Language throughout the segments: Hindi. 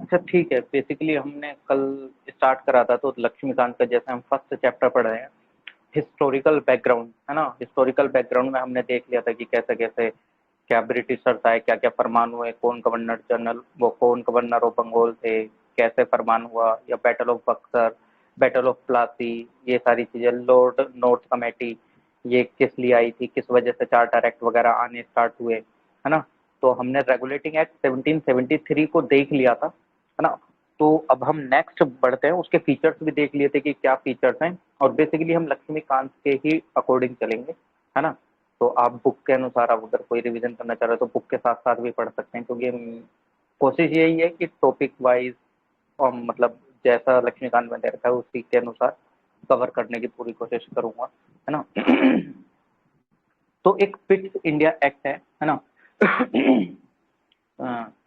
अच्छा ठीक है, बेसिकली हमने कल स्टार्ट करा था तो लक्ष्मीकांत का जैसे हम फर्स्ट चैप्टर पढ़ रहे हैं, हिस्टोरिकल बैकग्राउंड है ना। हिस्टोरिकल बैकग्राउंड में हमने देख लिया था कि कैसे कैसे क्या ब्रिटिशर्स आए, क्या क्या फरमान हुए, कौन गवर्नर जनरल, वो कौन गवर्नर ऑफ बंगाल थे, कैसे फरमान हुआ, या battle of Buxar, battle of Plassey, ये सारी चीजें, लॉर्ड नॉर्थ कमेटी ये किस लिए आई थी, किस वजह से चार्टर एक्ट वगैरह आने स्टार्ट हुए, है ना। तो हमने रेगुलेटिंग एक्ट 1773 को देख लिया था, है ना। तो अब हम नेक्स्ट बढ़ते हैं, उसके फीचर्स भी देख लिए थे कि क्या फीचर्स हैं, और बेसिकली हम लक्ष्मीकांत के ही अकॉर्डिंग चलेंगे, है ना। तो आप बुक के अनुसार आप अगर कोई रिवीजन करना चाह रहे हो तो बुक के साथ साथ भी पढ़ सकते हैं, क्योंकि कोशिश यही है कि टॉपिक वाइज मतलब जैसा लक्ष्मीकांत में दे रखा है उसी के अनुसार कवर करने की पूरी कोशिश करूंगा, है ना। तो एक पिट्स इंडिया एक्ट है ना।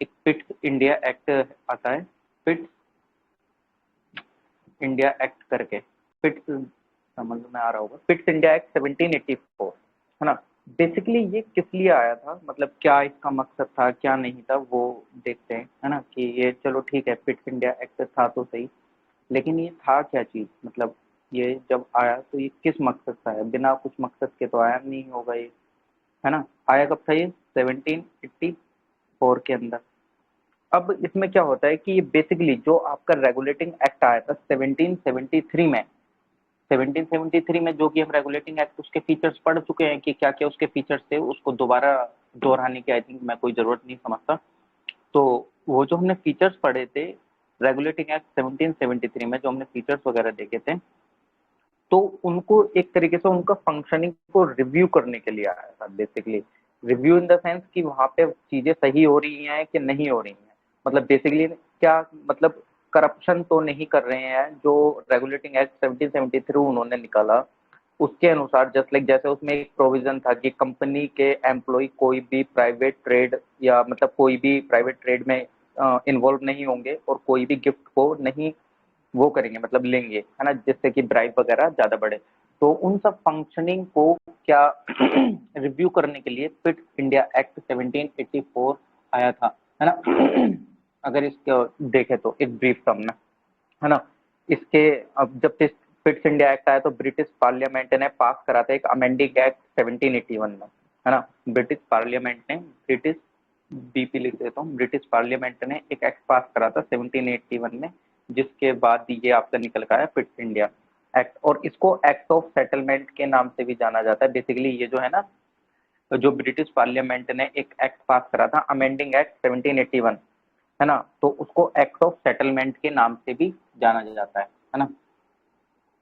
एक पिट्स इंडिया एक्ट आता है, पिट्स इंडिया एक्ट करके, पिट्स समझ में आ रहा होगा, पिट्स इंडिया एक्ट 1784, है ना। बेसिकली ये किस लिए आया था, मतलब क्या इसका मकसद था, क्या नहीं था, वो देखते हैं, है ना। कि ये चलो ठीक है, पिट्स इंडिया एक्ट था तो सही, लेकिन ये था क्या चीज, मतलब ये जब आया तो ये किस मकसद से आया, बिना कुछ मकसद के तो आया नहीं होगा ये, है ना। आया कब था ये, 1784 के अंदर। अब इसमें क्या होता है कि ये बेसिकली जो आपका रेगुलेटिंग एक्ट आया था 1773 में, 1773 में जो कि हम रेगुलेटिंग एक्ट उसके फीचर्स पढ़ चुके हैं कि क्या क्या उसके फीचर्स थे, उसको दोबारा दोहराने की आई थिंक मैं कोई जरूरत नहीं समझता। तो वो जो हमने फीचर्स पढ़े थे रेगुलेटिंग एक्ट 1773 में, जो हमने फीचर्स वगैरह देखे थे, तो उनको एक तरीके से उनका फंक्शनिंग को रिव्यू करने के लिए आया था basically. Review in the sense कि वहां पे चीजें सही हो रही हैं कि नहीं हो रही हैं, मतलब बेसिकली क्या, मतलब करप्शन तो नहीं कर रहे हैं, जो रेगुलेटिंग एक्ट 1773 उन्होंने निकाला उसके अनुसार, जस्ट लाइक जैसे उसमें एक प्रोविजन था कि कंपनी के एम्प्लॉय कोई भी प्राइवेट ट्रेड या मतलब कोई भी प्राइवेट ट्रेड में इन्वॉल्व नहीं होंगे, और कोई भी गिफ्ट को नहीं वो करेंगे, मतलब लेंगे, है ना, जिससे कि ड्राइव वगैरह ज्यादा बढ़े। तो उन सब फंक्शनिंग को क्या रिव्यू करने के लिए पिट इंडिया एक्ट 1784 आया था, है ना। अगर इसको देखें तो एक ब्रीफ टर्म में, है ना। इसके अब जब पिट्स इंडिया एक्ट आया तो ब्रिटिश पार्लियामेंट ने पास करा था एक अमेंडिंग एक्ट 1781 में, है ना। ब्रिटिश पार्लियामेंट ने, ब्रिटिश बीपी लिख देता हूँ, ब्रिटिश पार्लियामेंट ने एक एक्ट पास करा था 1781 में, जिसके बाद ये आपका निकल का है पिट्स इंडिया एक्ट, और इसको एक्ट ऑफ सेटलमेंट के नाम से भी जाना जाता है। बेसिकली ये जो है ना, जो ब्रिटिश पार्लियामेंट ने एक एक्ट पास करा था अमेंडिंग एक्ट 1781, है ना, तो उसको एक्ट ऑफ सेटलमेंट के नाम से भी जाना जाता है ना।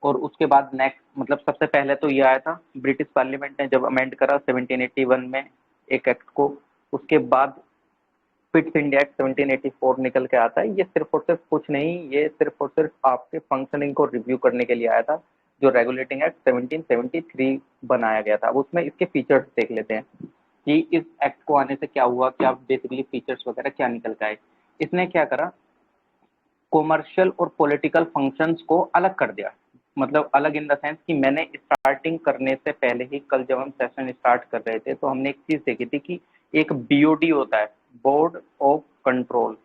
और उसके बाद नेक्स्ट, मतलब सबसे पहले तो ये आया था ब्रिटिश पार्लियामेंट ने जब अमेंड करा 1781 में एक एक्ट को, उसके बाद पिट्स इंडिया एक्ट 1784 निकल के आता है। ये सिर्फ और सिर्फ कुछ नहीं, ये सिर्फ और सिर्फ आपके फंक्शनिंग को रिव्यू करने के लिए आया था, जो रेगुलेटिंग एक्ट 1773 बनाया गया था। अब उसमें इसके फीचर्स देख लेते हैं कि इस एक्ट को आने से क्या हुआ, क्या बेसिकली फीचर्स वगैरह क्या निकल के आए। इसने क्या करा, कॉमर्शियल और पॉलिटिकल फंक्शंस को अलग कर दिया, मतलब अलग इन द सेंस कि मैंने स्टार्टिंग करने से पहले ही कल जब हम सेशन स्टार्ट कर रहे थे तो हमने एक चीज देखी थी कि एक बीओडी होता है, बोर्ड ऑफ कंट्रोल,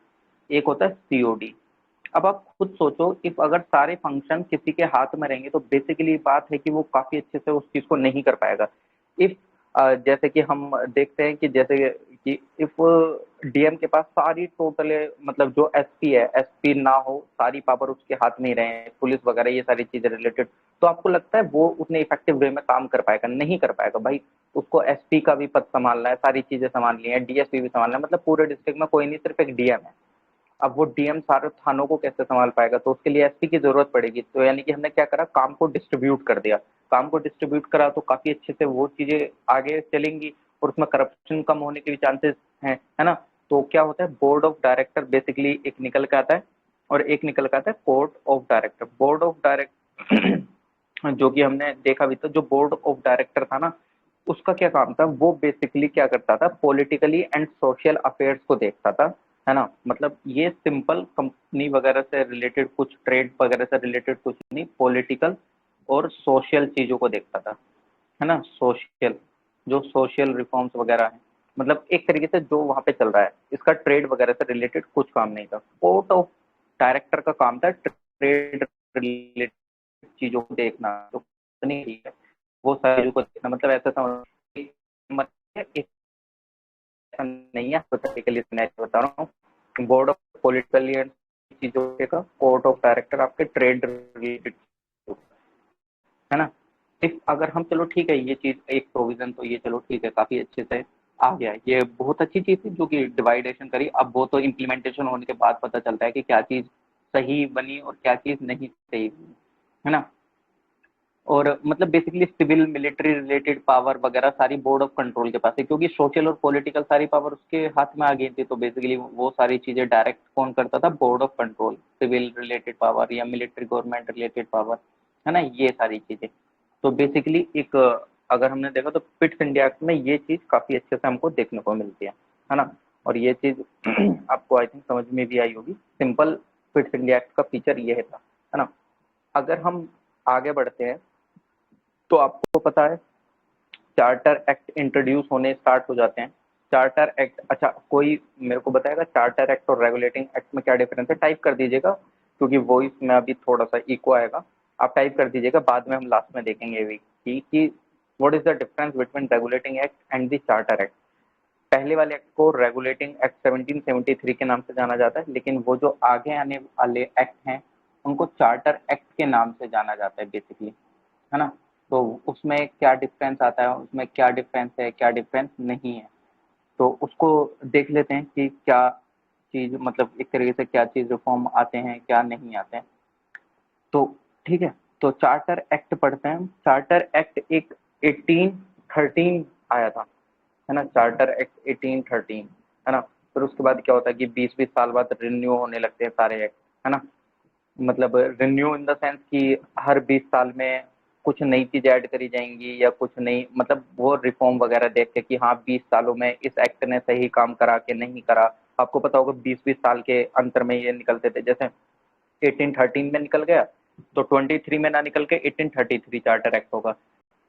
एक होता है सीओडी। अब आप खुद सोचो, इफ अगर सारे फंक्शन किसी के हाथ में रहेंगे तो बेसिकली बात है कि वो काफी अच्छे से उस चीज को नहीं कर पाएगा। इफ जैसे कि हम देखते हैं कि जैसे कि इफ डीएम के पास सारी टोटल, मतलब जो एसपी है, एसपी ना हो, सारी पावर उसके हाथ में ही रहे, पुलिस वगैरह ये सारी चीजें रिलेटेड, तो आपको लगता है वो उतने इफेक्टिव वे में काम कर पाएगा? नहीं कर पाएगा भाई। उसको एसपी का भी पद संभालना है, सारी चीजें संभालनी है, डीएसपी भी संभालना है, मतलब पूरे डिस्ट्रिक्ट में कोई नहीं, सिर्फ एक डीएम है। अब वो डीएम सारे थानों को कैसे संभाल पाएगा, तो उसके लिए एसपी की जरूरत पड़ेगी। तो यानी कि हमने क्या करा, काम को डिस्ट्रीब्यूट कर दिया। काम को डिस्ट्रीब्यूट करा तो काफी अच्छे से वो चीजें आगे चलेंगी, और उसमें करप्शन कम होने के भी चांसेस हैं, है ना। तो क्या होता है, बोर्ड ऑफ डायरेक्टर बेसिकली एक निकल के आता है, और एक निकल के आता है court of director. Board of director जो कि हमने देखा भी था, जो बोर्ड ऑफ डायरेक्टर था ना, उसका क्या काम था, वो बेसिकली क्या करता था, पॉलिटिकली एंड सोशल अफेयर्स को देखता था, है ना। मतलब ये सिंपल कंपनी वगैरह से रिलेटेड, कुछ ट्रेड वगैरह से रिलेटेड कुछ नहीं, पॉलिटिकल और सोशल चीजों को देखता था, है ना। सोशल, जो सोशल रिफॉर्म्स वगैरह हैं, मतलब एक तरीके से जो वहां पे चल रहा है, इसका ट्रेड वगैरह से रिलेटेड कुछ काम नहीं था। कोर्ट ऑफ डायरेक्टर का काम था ट्रेड रिलेटेड चीजों को देखना, जो कंपनी है वो सारी चीजों को देखना। मतलब ऐसा समझ, मतलब एक ऐसा नहीं है, हिपोथेटिकली मैं बता रहा हूँ, बोर्ड ऑफ पॉलिटिकल चीजों का कोर्ट ऑफ डायरेक्टर आपके ट्रेड रिलेटेड, है ना। इफ अगर हम, चलो ठीक है, ये चीज एक प्रोविजन तो ये चलो ठीक है, काफी अच्छे से आ गया, ये बहुत अच्छी चीज थी जो कि डिवाइडेशन करी। अब वो तो इम्प्लीमेंटेशन होने के बाद पता चलता है कि क्या चीज सही बनी और क्या चीज नहीं सही बनी, है ना। और मतलब basically civil military related power वगैरह सारी बोर्ड ऑफ कंट्रोल के पास है, क्योंकि सोशल और पॉलिटिकल सारी पावर उसके हाथ में आ गई थी। तो बेसिकली वो सारी चीजें डायरेक्ट कौन करता था, board of control, civil related power या मिलिट्री गवर्नमेंट रिलेटेड पावर, है ना, ये सारी चीजें। तो बेसिकली एक अगर हमने देखा तो पिट्स इंडिया एक्ट में ये चीज काफी अच्छे से हमको देखने को मिलती है ना। और ये चीज आपको आई थिंक समझ में भी आई होगी। सिंपल पिट्स इंडिया एक्ट का फीचर ये था, है ना। अगर हम आगे बढ़ते हैं तो आपको पता है चार्टर एक्ट इंट्रोड्यूस होने स्टार्ट हो जाते हैं। चार्टर एक्ट, अच्छा कोई मेरे को बताएगा चार्टर एक्ट और रेगुलेटिंग एक्ट में क्या डिफरेंस है? टाइप कर दीजिएगा, क्योंकि वॉइस में अभी थोड़ा सा इको आएगा। आप टाइप कर दीजिएगा, बाद में हम लास्ट में देखेंगे भी कि what is the difference between regulating act and the charter act. पहले वाले एक्ट को रेगुलेटिंग एक्ट 1773 के नाम से जाना जाता है, लेकिन वो जो आगे आने वाले एक्ट हैं उनको चार्टर एक्ट के नाम से जाना जाता है बेसिकली, है ना। तो उसमें क्या डिफरेंस आता है, उसमें क्या डिफरेंस है, क्या डिफरेंस नहीं है, तो उसको देख लेते हैं कि क्या चीज, मतलब एक तरीके से क्या चीज रिफॉर्म आते हैं, क्या नहीं आते हैं। तो ठीक है, तो चार्टर एक्ट पढ़ते हैं। चार्टर एक्ट एक 1813 आया था, है ना। चार्टर एक्ट 1813, है ना। फिर उसके बाद क्या होता है कि 20-20 साल बाद रिन्यू होने लगते हैं सारे एक्ट, है ना। मतलब रिन्यू इन द सेंस कि हर 20 साल में कुछ नई चीज ऐड करी जाएंगी, या कुछ नई, मतलब वो रिफॉर्म वगैरह देख के कि हाँ 20 सालों में इस एक्ट ने सही काम करा कि नहीं करा। आपको पता होगा 20-20 साल के अंतर में ये निकलते थे, जैसे 1813 में निकल गया तो 23 में ना निकल के 1833 चार्टर एक्ट होगा,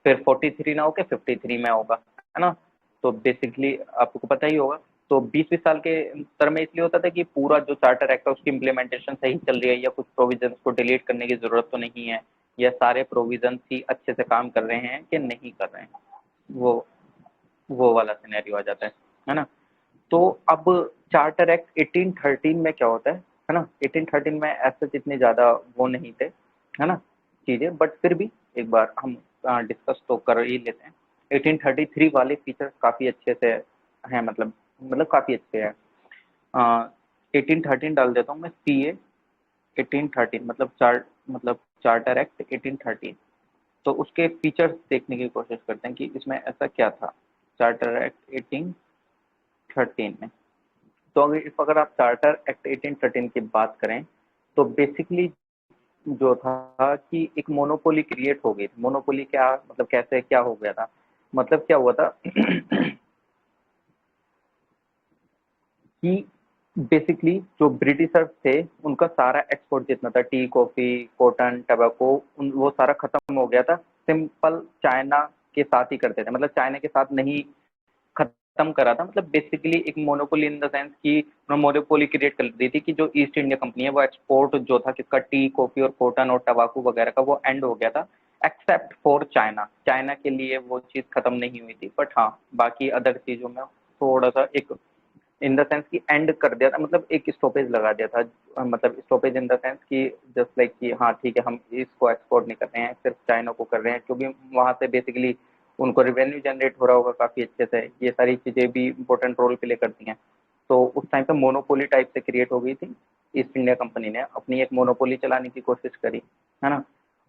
फिर 43 ना होके 53 में होगा, है ना। तो बेसिकली आपको पता ही होगा। तो 20-20 साल के अंतर में इसलिए होता था कि पूरा जो चार्टर एक्ट है उसकी इम्प्लीमेंटेशन सही चल रही है, या कुछ प्रोविजंस को डिलीट करने की जरूरत तो नहीं है, या सारे प्रोविजंस ही अच्छे से काम कर रहे हैं कि नहीं कर रहे हैं, वो वो वाला सिनेरियो आ जाता है ना। तो अब चार्टर एक्ट 1813 में क्या होता है ना। 1813 में ऐसे जितने ज्यादा वो नहीं थे, है ना, चीजें, बट फिर भी एक बार हम डिस्कस तो कर ही लेते हैं। 1833 वाले फीचर काफी अच्छे से हैं, मतलब काफी अच्छे हैं। 1813 डाल देता हूँ मैं, सी ए 1813, मतलब चार्टर एक्ट 1813। तो उसके फीचर्स देखने की कोशिश करते हैं कि इसमें ऐसा क्या था चार्टर एक्ट 1813 में। तो अगर आप चार्टर एक्ट 1813 की बात करें तो बेसिकली जो था कि एक मोनोपोली क्रिएट हो गई। मोनोपोली क्या मतलब, कैसे क्या हो गया था, मतलब क्या हुआ था कि बेसिकली जो ब्रिटिशर्स थे उनका सारा एक्सपोर्ट जितना था, टी, कॉफी, कॉटन, टबैको, वो सारा खत्म हो गया था। सिंपल चाइना के साथ ही करते थे, मतलब चाइना के साथ नहीं खत्म करा था। मतलब बेसिकली एक मोनोपोली इन द सेंस कि मोनोपोली क्रिएट कर दी थी कि जो ईस्ट इंडिया कंपनी है वो एक्सपोर्ट जो था किसका, टी, कॉफी और कॉटन और टबाकू वगैरह का, वो एंड हो गया था। एक्सेप्ट फॉर चाइना, चाइना के लिए वो चीज खत्म नहीं हुई थी, बट हाँ बाकी अदर चीजों में थोड़ा सा एक इन द सेंस कि एंड कर दिया था, मतलब एक स्टॉपेज लगा दिया था। मतलब स्टॉपेज इन द सेंस कि जस्ट लाइक कि हाँ ठीक है, हम इसको एक्सपोर्ट नहीं कर रहे हैं, सिर्फ चाइना को कर रहे हैं, क्योंकि वहां से बेसिकली उनको रिवेन्यू जनरेट हो रहा होगा काफी अच्छे से। ये सारी चीजें भी इंपॉर्टेंट रोल प्ले करती हैं। तो उस टाइम पे मोनोपोली टाइप से क्रिएट हो गई थी। ईस्ट इंडिया कंपनी ने अपनी एक मोनोपोली चलाने की कोशिश करी, है ना।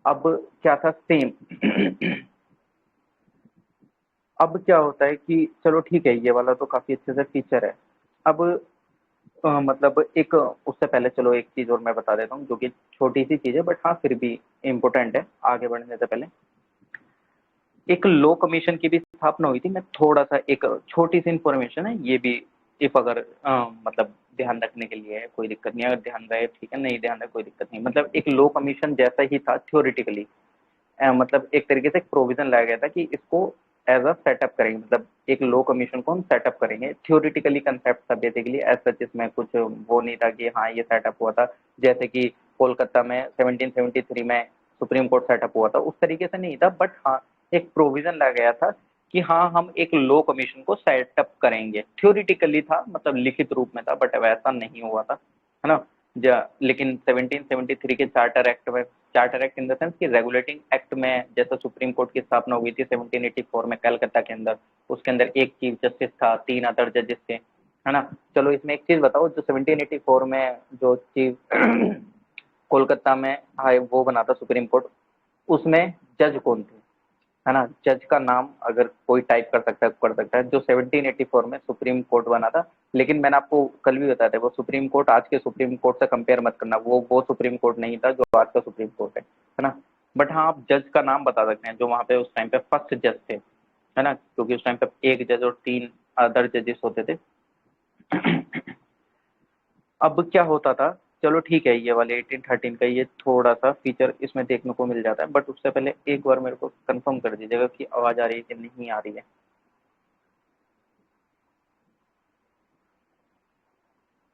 अब क्या था सेम अब क्या होता है कि चलो ठीक है, ये वाला तो काफी अच्छे से फीचर है। अब मतलब एक उससे पहले चलो एक चीज और मैं बता देता हूँ जो कि छोटी सी चीज है, बट हाँ फिर भी इम्पोर्टेंट है। आगे बढ़ने से पहले एक लॉ कमीशन की भी स्थापना हुई थी। मैं थोड़ा सा एक छोटी सी इंफॉर्मेशन है ये भी, इफ अगर मतलब ध्यान रखने के लिए है, कोई दिक्कत नहीं है। अगर ध्यान रहे ठीक है, नहीं ध्यान रहे कोई दिक्कत नहीं। मतलब एक लॉ कमीशन जैसा ही था थ्योरेटिकली, मतलब एक तरीके से एक प्रोविजन लाया गया था कि इसको एज अ सेटअप करेंगे, मतलब एक लो कमीशन को हम सेटअप करेंगे। थ्योरिटिकली कंसेप्ट था बेसिकली, एज सच इसमें कुछ वो नहीं था कि हाँ ये सेटअप हुआ था जैसे कि कोलकाता में 1773 में सुप्रीम कोर्ट सेटअप हुआ था, उस तरीके से नहीं था। बट हाँ एक प्रोविजन लाया गया था कि हाँ हम एक लो कमीशन को सेटअप करेंगे। थ्योरिटिकली था, मतलब लिखित रूप में था, बट वैसा नहीं हुआ था, है ना। लेकिन 1773 के चार्टर एक्ट में, charter act in the sense कि रेगुलेटिंग एक्ट में, जैसे सुप्रीम कोर्ट की स्थापना हुई थी 1784 में कलकत्ता के अंदर, उसके अंदर एक चीफ जस्टिस था, 3 अदर जजेस थे, है ना। चलो इसमें एक चीज बताओ, जो 1784 में जो चीफ कोलकाता में हाई वो बना था सुप्रीम कोर्ट, उसमें जज कौन थे, है ना। जज का नाम अगर कोई टाइप कर सकता है तो कर सकता है, जो 1784 में सुप्रीम कोर्ट बना था। लेकिन मैंने आपको कल भी बताया था, वो सुप्रीम कोर्ट आज के सुप्रीम कोर्ट से कंपेयर मत करना, वो सुप्रीम कोर्ट नहीं था जो आज का सुप्रीम कोर्ट है ना। बट हाँ आप जज का नाम बता सकते हैं जो वहाँ पे उस टाइम पे फर्स्ट जज थे, है ना, क्योंकि उस टाइम पे एक जज और 3 अदर जजेस होते थे। अब क्या होता था, चलो ठीक है, ये वाले 1813 का ये थोड़ा सा फीचर इसमें देखने को मिल जाता है, बट उससे पहले एक बार मेरे को कंफर्म कर दीजिएगा कि आवाज आ रही है कि नहीं आ रही है।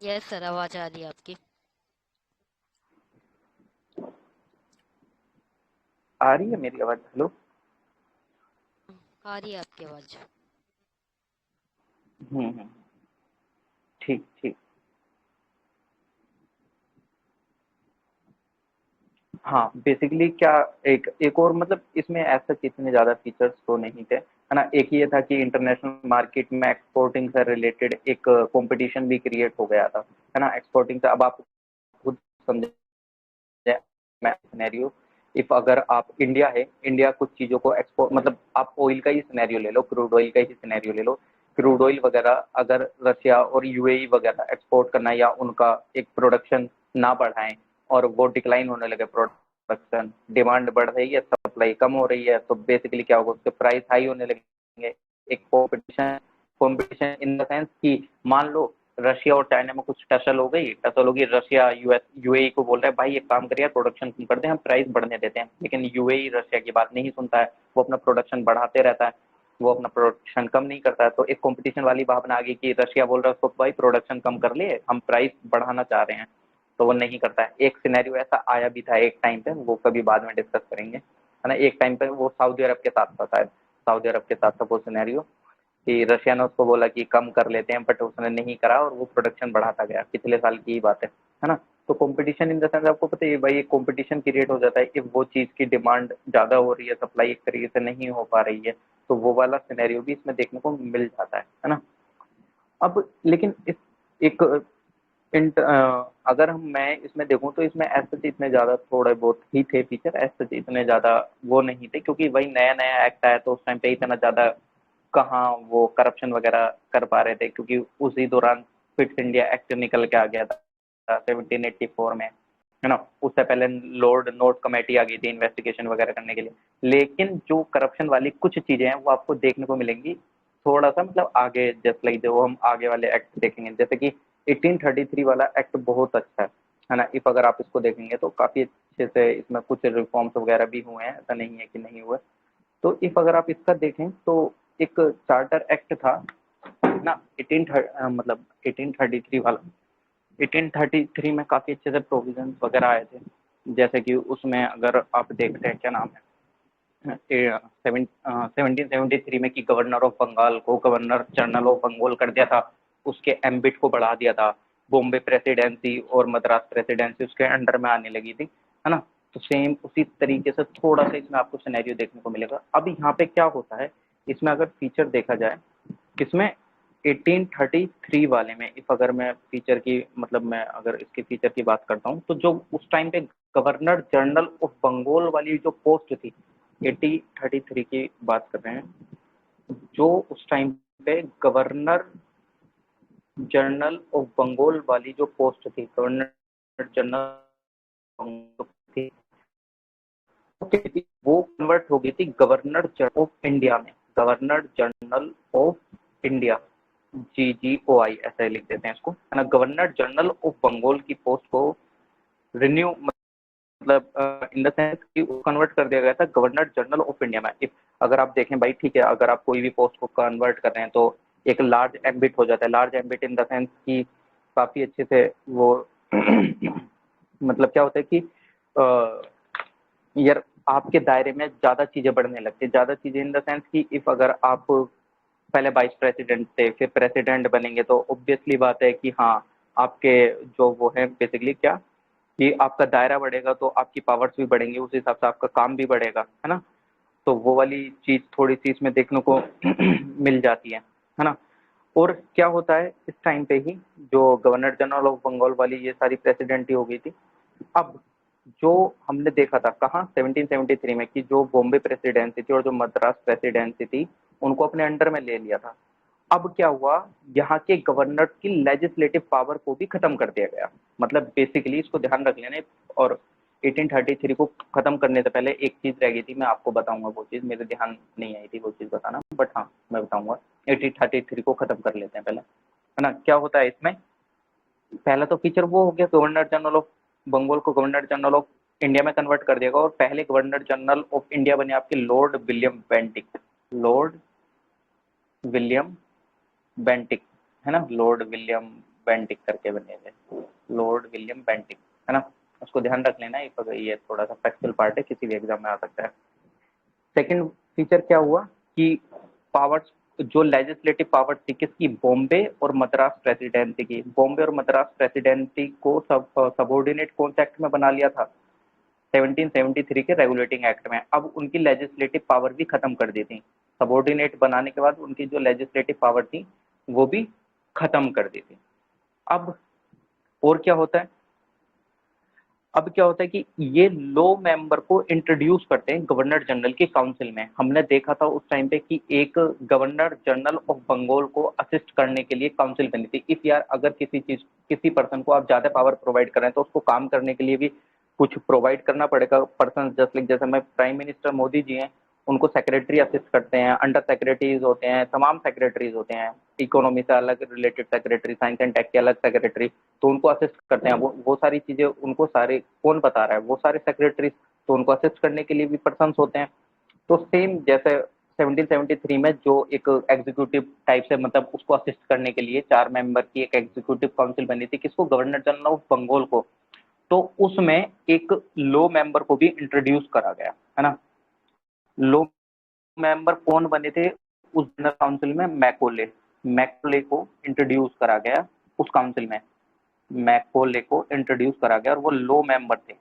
यस सर, आवाज आ रही है आपकी। आ रही है मेरी आवाज? हेलो। आ रही है आपकी आवाज। हम्म। ठीक ठीक। हाँ बेसिकली क्या, एक एक और मतलब इसमें ऐसा इतने ज्यादा फीचर्स तो नहीं थे, है ना। एक ये था कि इंटरनेशनल मार्केट में एक्सपोर्टिंग से रिलेटेड एक कंपटीशन भी क्रिएट हो गया था, है ना। एक्सपोर्टिंग से अब आप खुद समझे सिनेरियो, इफ अगर आप इंडिया है, इंडिया कुछ चीजों को एक्सपोर्ट, मतलब आप ऑयल का ही सिनेरियो ले लो, क्रूड ऑयल का ही सिनेरियो ले लो। क्रूड ऑयल वगैरह अगर रशिया और यूएई वगैरह एक्सपोर्ट करना, या उनका एक प्रोडक्शन ना बढ़ाएं और वो डिक्लाइन होने लगे, प्रोडक्शन डिमांड बढ़ रही है, सप्लाई कम हो रही है, तो बेसिकली क्या होगा, उसके प्राइस हाई होने लगेंगे। एक competition, competition in the sense कि मान लो रशिया और चाइना में कुछ टसल हो गई, टसल होगी, रशिया यूएस यूएई को बोल रहा है भाई एक काम करिए प्रोडक्शन कम कर दें, हम प्राइस बढ़ने देते हैं, लेकिन यूएई रशिया की बात नहीं सुनता है, वो अपना प्रोडक्शन बढ़ाते रहता है, वो अपना प्रोडक्शन कम नहीं करता है। तो एक कंपटीशन वाली भावना आ गई कि रशिया बोल रहा है उसको भाई प्रोडक्शन कम कर ले, हम प्राइस बढ़ाना चाह रहे हैं, तो वो नहीं करता है। एक सिनेरियो ऐसा आया भी था एक टाइम पे, वो कभी बाद में डिस्कस करेंगे, है ना। एक टाइम पे वो सऊदी अरब के साथ था शायद, सऊदी अरब के साथ था वो सिनेरियो, कि रशिया ने उसको बोला कि कम कर लेते हैं, बट उसने नहीं करा और वो प्रोडक्शन बढ़ाता गया। पिछले साल की ही बात है ना। तो कंपटीशन इन द सेंस, आपको पता है भाई एक कंपटीशन क्रिएट हो जाता है कि वो चीज की डिमांड ज्यादा हो रही है, सप्लाई एक तरीके से नहीं हो पा रही है, तो वो वाला सिनेरियो भी इसमें देखने को मिल जाता है ना। अब लेकिन इस एक अगर हम मैं इसमें देखूं तो इसमें ऐसे इतने ज्यादा थोड़े बहुत ही थे फीचर, ऐसे इतने ज्यादा वो नहीं थे, क्योंकि वही नया नया एक्ट आया तो उस टाइम पे इतना ज्यादा कहाँ वो करप्शन वगैरह कर पा रहे थे, क्योंकि उसी दौरान फिट इंडिया एक्ट निकल के आ गया था 1784 में, है ना। उससे पहले लॉर्ड नोट कमेटी आ गई थी इन्वेस्टिगेशन वगैरह करने के लिए। लेकिन जो करप्शन वाली कुछ चीजें हैं वो आपको देखने को मिलेंगी थोड़ा सा, मतलब आगे, जस्ट लाइक जो हम आगे वाले एक्ट देखेंगे, जैसे कि 1833 वाला एक्ट बहुत अच्छा है ना। इफ अगर आप इसको देखेंगे तो काफी अच्छे से इसमें कुछ रिफॉर्म्स वगैरह भी हुए हैं, ऐसा नहीं है कि नहीं हुए। तो इफ अगर आप इसका देखें तो एक चार्टर एक्ट था ना, 18 मतलब 1833 वाला, 1833 में काफी अच्छे से प्रोविजन वगैरह आए थे। जैसे कि उसमें अगर आप देखते हैं क्या नाम है, 1773 में कि गवर्नर ऑफ बंगाल को गवर्नर जनरल ऑफ बंगाल कर दिया था, उसके एम्बिट को बढ़ा दिया था, बॉम्बे प्रेसिडेंसी और मद्रास प्रेसिडेंसी उसके अंडर में आने लगी थी, है ना। तो सेम उसी तरीके से थोड़ा सा इसमें आपको सिनेरियो देखने को मिलेगा। अब यहाँ पे क्या होता है, इसमें अगर फीचर देखा जाए, किसमें, 1833 वाले में, इफ अगर मैं फीचर की, मतलब मैं अगर इसके फीचर की बात करता हूँ, तो जो उस टाइम पे गवर्नर जनरल ऑफ बंगाल वाली जो पोस्ट थी, 1833 की बात कर रहे हैं, जो उस टाइम पे गवर्नर जनरल ऑफ बंगाल वाली जो पोस्ट थी, गवर्नर जनरल थी, वो कन्वर्ट हो गई थी गवर्नर जनरल ऑफ इंडिया में, governor general of India, GGOI ऐसा लिख देते हैं इसको, है ना। गवर्नर जनरल ऑफ बंगाल की पोस्ट को रिन्यू मतलब इन द सेंस कि कन्वर्ट कर दिया गया था गवर्नर जनरल ऑफ इंडिया में। इफ अगर आप देखें भाई, ठीक है, अगर आप कोई भी पोस्ट को कन्वर्ट कर रहे हैं तो एक लार्ज एम्बिट हो जाता है। Large ambit in the sense कि काफी अच्छे से वो मतलब क्या होता है कि यार आपके दायरे में ज्यादा चीजें बढ़ने लगती है। ज्यादा चीजें इन द सेंस कि इफ अगर आप पहले वाइस प्रेसिडेंट थे, फिर प्रेसिडेंट बनेंगे, तो ऑब्वियसली बात है कि हाँ, आपके जो वो है बेसिकली क्या कि आपका दायरा बढ़ेगा तो आपकी पावर्स भी बढ़ेंगी, उस हिसाब से आपका काम भी बढ़ेगा, है ना। तो वो वाली चीज थोड़ी सी इसमें देखने को मिल जाती है ना। और क्या होता है इस टाइम पे ही जो गवर्नर जनरल ऑफ बंगाल वाली ये सारी प्रेसिडेंटी हो गई थी। अब जो हमने देखा था कहाँ 1773 में कि जो बॉम्बे प्रेसिडेंसी थी और जो मद्रास प्रेसिडेंसी थी उनको अपने अंडर में ले लिया था। अब क्या हुआ, यहाँ के गवर्नर की लेजिस्लेटिव पावर को भी खत्म कर दिया गया। मतलब बेसिकली इसको ध्यान रख लेना। और 1833 को खत्म करने से पहले एक चीज रह गई थी, मैं आपको बताऊंगा वो चीज, मेरे ध्यान नहीं आई थी वो चीज बताना, बट हाँ मैं बताऊंगा। 1833 को खत्म कर लेते हैं पहले, है ना। क्या होता है इसमें, पहला तो फीचर वो हो गया गवर्नर जनरल ऑफ बंगाल को गवर्नर जनरल ऑफ इंडिया में कन्वर्ट कर देगा। और पहले गवर्नर जनरल ऑफ इंडिया बने आपके Lord William Bentinck. Lord William Bentinck, है ना, लॉर्ड विलियम बेंटिक करके बने थे, लॉर्ड विलियम बेंटिक, है ना। उसको ध्यान रख लेना, ये थोड़ा सा फैक्चुअल पार्ट है, किसी भी एग्जाम में आ सकता है। सेकंड फीचर क्या हुआ कि पावर्स, जो लेजिस्लेटिव पावर थी किसकी, बॉम्बे और मद्रास प्रेसिडेंसी की। बॉम्बे और मद्रास प्रेसिडेंसी को सबऑर्डिनेट कौन से एक्ट में बना लिया था, 1773 के रेगुलेटिंग एक्ट में। अब उनकी लेजिस्लेटिव पावर भी खत्म कर दी थी। सबऑर्डिनेट बनाने के बाद उनकी जो लेजिस्लेटिव पावर थी वो भी खत्म कर दी थी। अब और क्या होता है, अब क्या होता है कि ये लो मेंबर को इंट्रोड्यूस करते हैं गवर्नर जनरल की काउंसिल में। हमने देखा था उस टाइम पे कि एक गवर्नर जनरल ऑफ बंगाल को असिस्ट करने के लिए काउंसिल बनी थी। इफ यार अगर किसी पर्सन को आप ज्यादा पावर प्रोवाइड कर रहे हैं तो उसको काम करने के लिए भी कुछ प्रोवाइड करना पड़ेगा। पर्सन जस्ट लाइक जैसे मैं प्राइम मिनिस्टर मोदी जी हैं, उनको सेक्रेटरी असिस्ट करते हैं, अंडर सेक्रेटरीज होते हैं, तमाम सेक्रेटरीज होते हैं, इकोनॉमी से अलग related secretary, science and tech के अलग सेक्रेटरी, तो उनको असिस्ट करते हैं। वो सारी चीजें उनको सारे कौन बता रहा है, वो सारे सेक्रेटरीज, तो उनको असिस्ट करने के लिए भी पर्सन होते हैं। तो सेम जैसे 1773 में जो एक एग्जीक्यूटिव टाइप से, मतलब उसको असिस्ट करने के लिए 4 मेंबर की एक एग्जीक्यूटिव काउंसिल बनी थी, किसको, गवर्नर जनरल ऑफ बंगाल को। तो उसमें एक लो मेंबर को भी इंट्रोड्यूस करा गया, है ना। लो मेंबर कौन बने थे उस जनरल काउंसिल में, मैकोले। मैकोले को इंट्रोड्यूस करा गया उस काउंसिल में, मैकोले को इंट्रोड्यूस करा गया और वो लो मेंबर थे,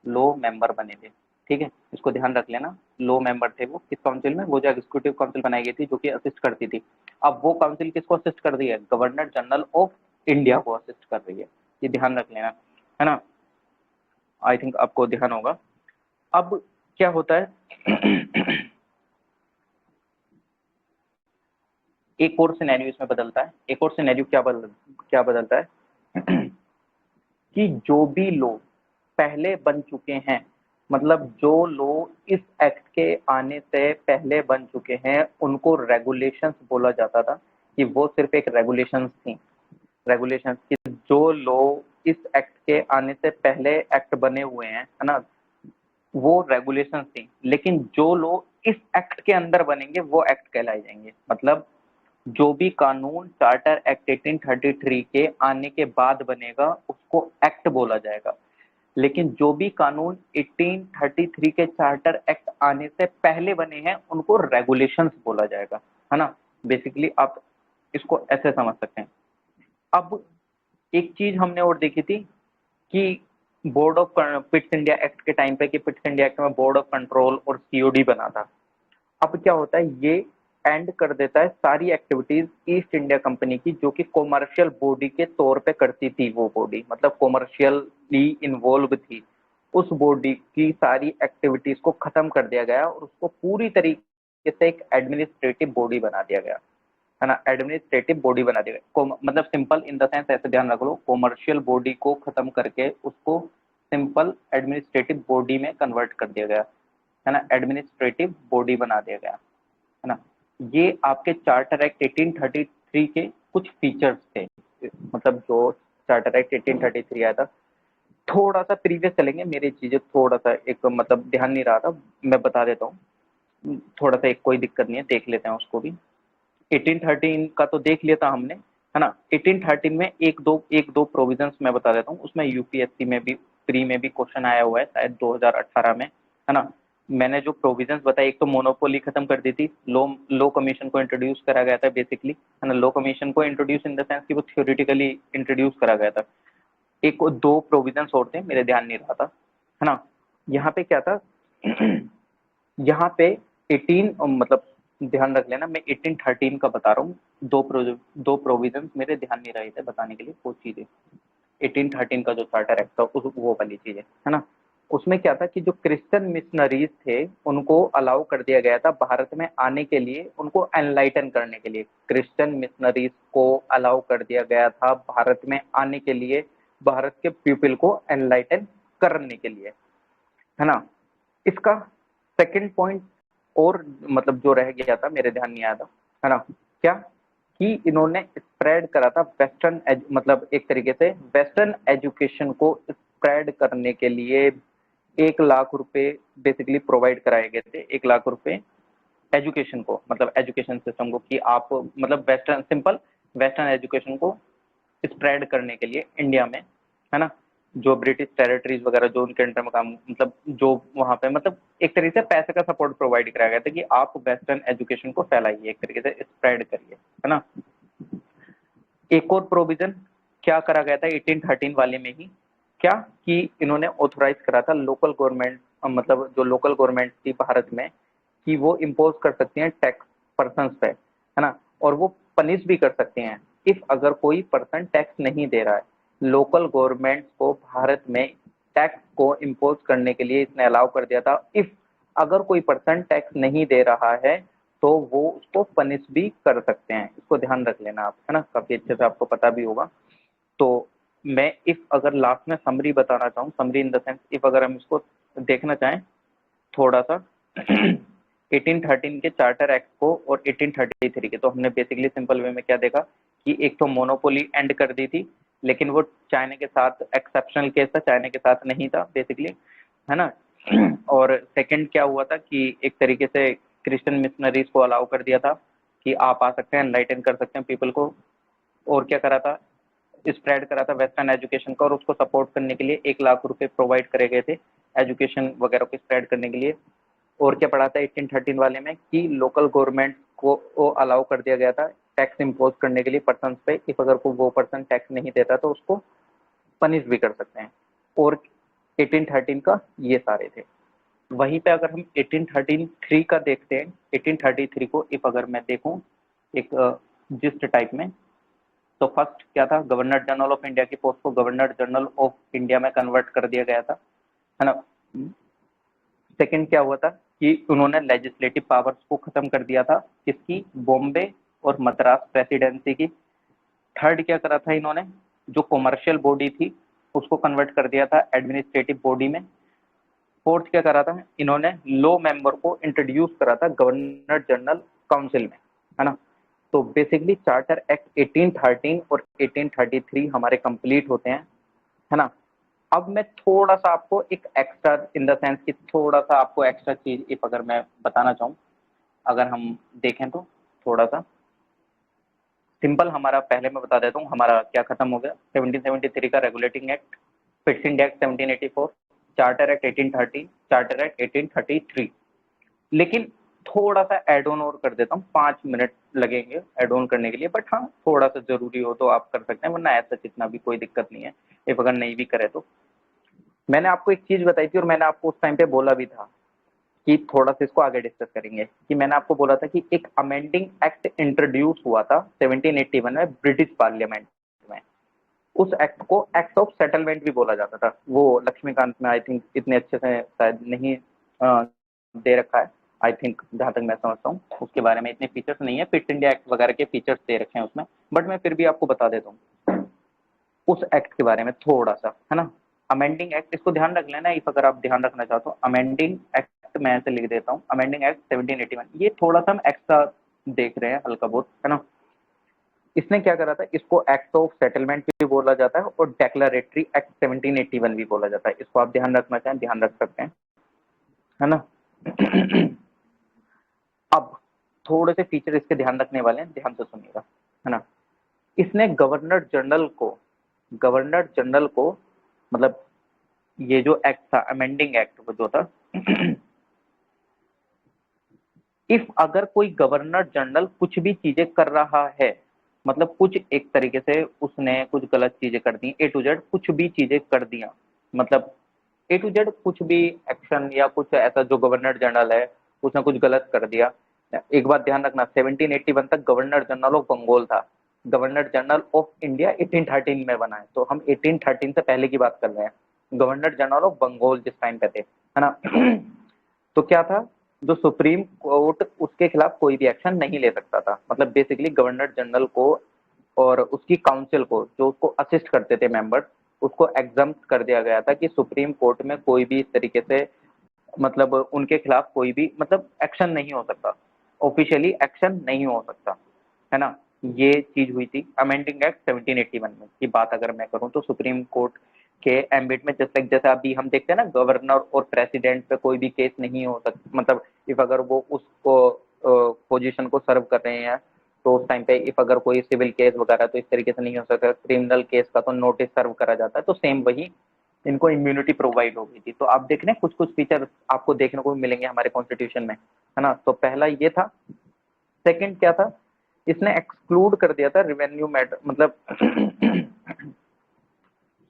लो मेंबर बने थे। ठीक है, इसको ध्यान रख लेना, लो मेंबर थे वो किस काउंसिल में, वो जो एग्जीक्यूटिव काउंसिल बनाई गई थी जो कि असिस्ट करती थी। अब वो काउंसिल किसको असिस्ट कर रही है, गवर्नर जनरल ऑफ इंडिया को असिस्ट कर रही है, ये ध्यान रख लेना, है ना। आई थिंक आपको ध्यान होगा। अब क्या होता है एक और सिनेरियो इसमें बदलता है। एक और सिनेरियो क्या बदलता है कि जो भी लोग पहले बन चुके हैं, मतलब जो लोग इस एक्ट के आने से पहले बन चुके हैं, उनको रेगुलेशंस बोला जाता था कि वो सिर्फ एक रेगुलेशंस थी। रेगुलेशंस की जो लोग इस एक्ट के आने से पहले एक्ट बने हुए हैं, है ना, वो रेगुलेशंस थी। लेकिन जो लोग इस एक्ट के अंदर बनेंगे वो एक्ट कहलाए जाएंगे। मतलब जो भी कानून चार्टर एक्ट 1833 के आने के बाद बनेगा उसको एक्ट बोला जाएगा। लेकिन जो भी कानून 1833 के चार्टर एक्ट आने से पहले बने हैं उनको रेगुलेशंस बोला जाएगा, है ना। बेसिकली आप इसको ऐसे समझ सकते हैं। अब एक चीज हमने और देखी थी कि board of Pitt's India act के टाइम पे कि पिट्स इंडिया एक्ट में बोर्ड ऑफ कंट्रोल और सीओडी बना था। अब क्या होता है, ये एंड कर देता है सारी एक्टिविटीज ईस्ट इंडिया कंपनी की जो कि कॉमर्शियल बॉडी के तौर पे करती थी। वो बॉडी मतलब कॉमर्शियली इन्वॉल्व थी। उस बॉडी की सारी एक्टिविटीज को खत्म कर दिया गया और उसको पूरी तरीके से एक एडमिनिस्ट्रेटिव बॉडी बना दिया गया, है ना। एडमिनिस्ट्रेटिव बॉडी बना दिया गया, मतलब सिंपल इन द सेंस, ऐसे ध्यान रख लो, कॉमर्शियल बॉडी को खत्म करके उसको सिंपल एडमिनिस्ट्रेटिव बॉडी में कन्वर्ट कर दिया गया, है ना। एडमिनिस्ट्रेटिव बॉडी बना दिया गया, है ना। ये आपके चार्टर एक्ट 1833 के कुछ फीचर्स थे। मतलब जो चार्टर एक्ट 1833 आया था, थोड़ा सा प्रीवियस चलेंगे, मेरी चीजें थोड़ा सा एक मतलब ध्यान नहीं रहा था, मैं बता देता हूँ थोड़ा सा, एक कोई दिक्कत नहीं है, देख लेते हैं उसको भी। 1813 का तो देख लिया था हमने, है ना। 1813 में एक दो प्रोविजंस मैं बता देता हूँ, उसमें यूपीएससी में भी प्री में भी क्वेश्चन आया हुआ है शायद 2018 में, है ना। मैंने जो प्रोविजंस बताई, एक तो मोनोपोली खत्म कर दी थी, लो कमीशन को इंट्रोड्यूस करा गया था बेसिकली, है ना। लो कमीशन को इंट्रोड्यूस इन द सेंस कि वो थियोरिटिकली इंट्रोड्यूस करा गया था। एक दो प्रोविजंस और थे, मेरे ध्यान नहीं रहा था, है ना। यहाँ पे क्या था यहाँ पे 18 मतलब ध्यान रख लेना, मैं 1813 का बता रहा हूँ। दो प्रोविजंस मेरे ध्यान नहीं रहे थे बताने के लिए, वो चीजें 1813 का जो चार्टर एक्ट था वो वाली चीजें, है ना। उसमें क्या था कि जो क्रिश्चियन मिशनरीज थे उनको अलाउ कर दिया गया था भारत में आने के लिए, उनको एनलाइटन करने के लिए। क्रिश्चियन मिशनरीज को अलाउ कर दिया गया था भारत में आने के लिए, भारत के पीपल को एनलाइटन करने के लिए, है ना। इसका सेकंड पॉइंट और मतलब जो रह गया था, मेरे ध्यान नहीं आया था, है ना, क्या कि इन्होंने स्प्रेड करा था वेस्टर्न मतलब एक तरीके से वेस्टर्न एजुकेशन को स्प्रेड करने के लिए 1 लाख रुपए बेसिकली प्रोवाइड कराए गए थे। 1 लाख रुपए एजुकेशन को, मतलब एजुकेशन सिस्टम को, कि आप मतलब वेस्टर्न सिंपल वेस्टर्न एजुकेशन को स्प्रेड करने के लिए इंडिया में, है ना। जो ब्रिटिश टेरिटरीज वगैरह जो उनके अंडर में काम, मतलब जो वहां पे मतलब एक तरीके से पैसे का सपोर्ट प्रोवाइड कराया गया था कि आप वेस्टर्न एजुकेशन को फैलाइए, एक तरीके से स्प्रेड करिए, है ना। एक और प्रोविजन क्या करा गया था 1813 वाले में ही, क्या कि इन्होंने ऑथोराइज करा था लोकल गवर्नमेंट, मतलब जो लोकल गवर्नमेंट थी भारत में, कि वो इम्पोज कर सकती हैं टैक्स पर्सन पे, है ना। और वो पनिश भी कर सकते हैं इफ अगर कोई पर्सन टैक्स नहीं दे रहा है। लोकल गवर्नमेंट को भारत में टैक्स को इम्पोज करने के लिए इसने अलाउ कर दिया था। इफ अगर कोई पर्सन टैक्स नहीं दे रहा है तो वो उसको पनिश भी कर सकते हैं। इसको ध्यान रख लेना आप, है ना, काफी अच्छे से आपको पता भी होगा। तो मैं इफ अगर लास्ट में समरी बताना चाहूँ, summary in the sense if अगर हम इसको देखना चाहें थोड़ा सा 1813 के चार्टर एक्ट को और 1833 के, तो हमने बेसिकली सिंपल वे में क्या देखा कि एक तो मोनोपोली एंड कर दी थी, लेकिन वो चाइना के साथ एक्सेप्शनल केस था, चाइना के साथ नहीं था बेसिकली, है ना। और सेकंड क्या हुआ था कि एक तरीके से क्रिश्चियन मिशनरीज को अलाउ कर दिया था कि आप आ सकते हैं, एनलाइटन कर सकते हैं पीपल को। और क्या करा था, स्प्रेड करा था वेस्टर्न एजुकेशन का, और उसको सपोर्ट करने के लिए 1 लाख रुपए प्रोवाइड करे गए थे एजुकेशन वगैरह को स्प्रेड करने के लिए। और क्या पढ़ा था 1813 वाले में कि लोकल गवर्नमेंट को अलाउ कर दिया गया था टैक्स इम्पोज करने के लिए पर्सन पे, इफ अगर को वो पर्सन टैक्स नहीं देता तो उसको पनिश भी कर सकते हैं। और 1813 का ये सारे थे। वहीं पे अगर हम 1833 का देखते हैं, 1833 को इफ अगर मैं देखूं एक जिस्ट टाइप में, तो फर्स्ट क्या था, गवर्नर जनरल ऑफ इंडिया की पोस्ट को गवर्नर जनरल ऑफ इंडिया में कन्वर्ट कर दिया गया था, है ना। सेकंड क्या हुआ था कि उन्होंने लेजिस्लेटिव पावर्स को खत्म कर दिया था, किसकी, बॉम्बे और मद्रास प्रेसिडेंसी की। थर्ड क्या करा था इन्होंने, जो कॉमर्शियल बॉडी थी उसको कन्वर्ट कर दिया था एडमिनिस्ट्रेटिव बॉडी में। फोर्थ क्या करा था इन्होंने, लो मेंबर को इंट्रोड्यूस करा था गवर्नर जनरल काउंसिल में, है ना। तो बेसिकली चार्टर एक्ट 1813 और 1833 हमारे कंप्लीट होते हैं, है ना। अब मैं थोड़ा सा आपको एक एक्स्ट्रा इन द सेंस कि थोड़ा सा आपको एक्स्ट्रा चीज इफ अगर मैं बताना चाहूँ, अगर हम देखें तो थोड़ा सा सिंपल हमारा पहले मैं बता देता हूँ हमारा क्या खत्म हो गया। 1773 का regulating act, fixing act 1784, charter act 1830, charter act 1833। लेकिन थोड़ा सा एड ऑन और कर देता हूँ, 5 मिनट लगेंगे एड ऑन करने के लिए, बट हाँ थोड़ा सा जरूरी हो तो आप कर सकते हैं, वरना ऐसा इतना भी कोई दिक्कत नहीं है इफ अगर नहीं भी करे तो। मैंने आपको एक चीज बताई थी और मैंने आपको उस टाइम पे बोला भी था कि थोड़ा सा इसको आगे डिस्कस करेंगे, कि मैंने आपको बोला था कि एक अमेंडिंग एक्ट इंट्रोड्यूस हुआ था 1781 में ब्रिटिश पार्लियामेंट में। उस एक्ट को एक्ट ऑफ सेटलमेंट भी बोला जाता था। वो लक्ष्मीकांत में आई थिंक इतने अच्छे से शायद नहीं दे रखा है, आई थिंक जहां तक मैं समझता हूँ उसके बारे में इतने फीचर्स नहीं है, फिट इंडिया एक्ट वगैरह के फीचर्स दे रखे हैं उसमें, बट मैं फिर भी आपको बता देता हूँ उस एक्ट के बारे में थोड़ा सा, है ना। अमेंडिंग एक्ट, इसको ध्यान रख लेना इफ अगर आप ध्यान रखना चाहते हो। अमेंडिंग एक्ट मैं ऐसे लिख देता हूँ, अमेंडिंग एक्ट 1781, ये थोड़ा सा हम एक्स्ट्रा देख रहे हैं हल्का बहुत, है ना। इसने क्या करा था, इसको एक्ट ऑफ सेटलमेंट भी बोला जाता है और डेक्लरेटरी एक्ट 1781 भी बोला जाता है। इसको आप ध्यान रखना चाहें ध्यान रख सकते हैं, है ना। अब थोड़े से फीचर इसके ध्यान रखने वाले हैं, ध्यान से सुनिएगा, है ना। इसने गवर्नर जनरल को मतलब ये जो एक्ट था, अमेंडिंग एक्ट वो जो था, इफ अगर कोई गवर्नर जनरल कुछ भी चीजें कर रहा है, मतलब कुछ एक तरीके से उसने कुछ गलत चीजें कर दी, ए टू जेड कुछ भी चीजें कर दिया, मतलब ए टू जेड कुछ भी एक्शन या कुछ ऐसा, जो गवर्नर जनरल है उसने कुछ गलत कर दिया। एक बात ध्यान रखना, 1781 तक गवर्नर जनरल ऑफ बंगाल था, गवर्नर जनरल ऑफ इंडिया 1813 में बना है, तो हम 1813 से पहले की बात कर रहे हैं। गवर्नर जनरल ऑफ बंगाल जिस टाइम पे थे, है ना। तो क्या था, जो सुप्रीम कोर्ट उसके खिलाफ कोई भी एक्शन नहीं ले सकता था, मतलब बेसिकली गवर्नर जनरल को और उसकी काउंसिल को, जो उसको असिस्ट करते थे मेंबर्स, उसको एग्जम्प्ट कर दिया गया था कि सुप्रीम कोर्ट में कोई भी इस तरीके से मतलब उनके खिलाफ कोई भी मतलब एक्शन नहीं हो सकता, ऑफिशियली एक्शन नहीं हो सकता, है ना। ये चीज हुई थी अमेंडिंग एक्ट 1781 में की बात अगर मैं करूं तो, सुप्रीम कोर्ट के एम्बिट में, जैसे अभी हम देखते हैं ना, गवर्नर और प्रेसिडेंट पे कोई भी केस नहीं हो सकता, मतलब इफ अगर वो उसको पोजीशन को सर्व कर रहे हैं, तो उस टाइम पे इफ अगर कोई सिविल केस वगैरह तो इस तरीके से नहीं हो सकता, क्रिमिनल केस का तो नोटिस सर्व करा जाता है, तो सेम वही इनको इम्यूनिटी प्रोवाइड हो गई थी। तो आप देख रहे हैं कुछ कुछ फीचर आपको देखने को मिलेंगे हमारे कॉन्स्टिट्यूशन में, है ना। तो पहला ये था। सेकंड क्या था, इसने एक्सक्लूड कर दिया था रिवेन्यू मैटर, मतलब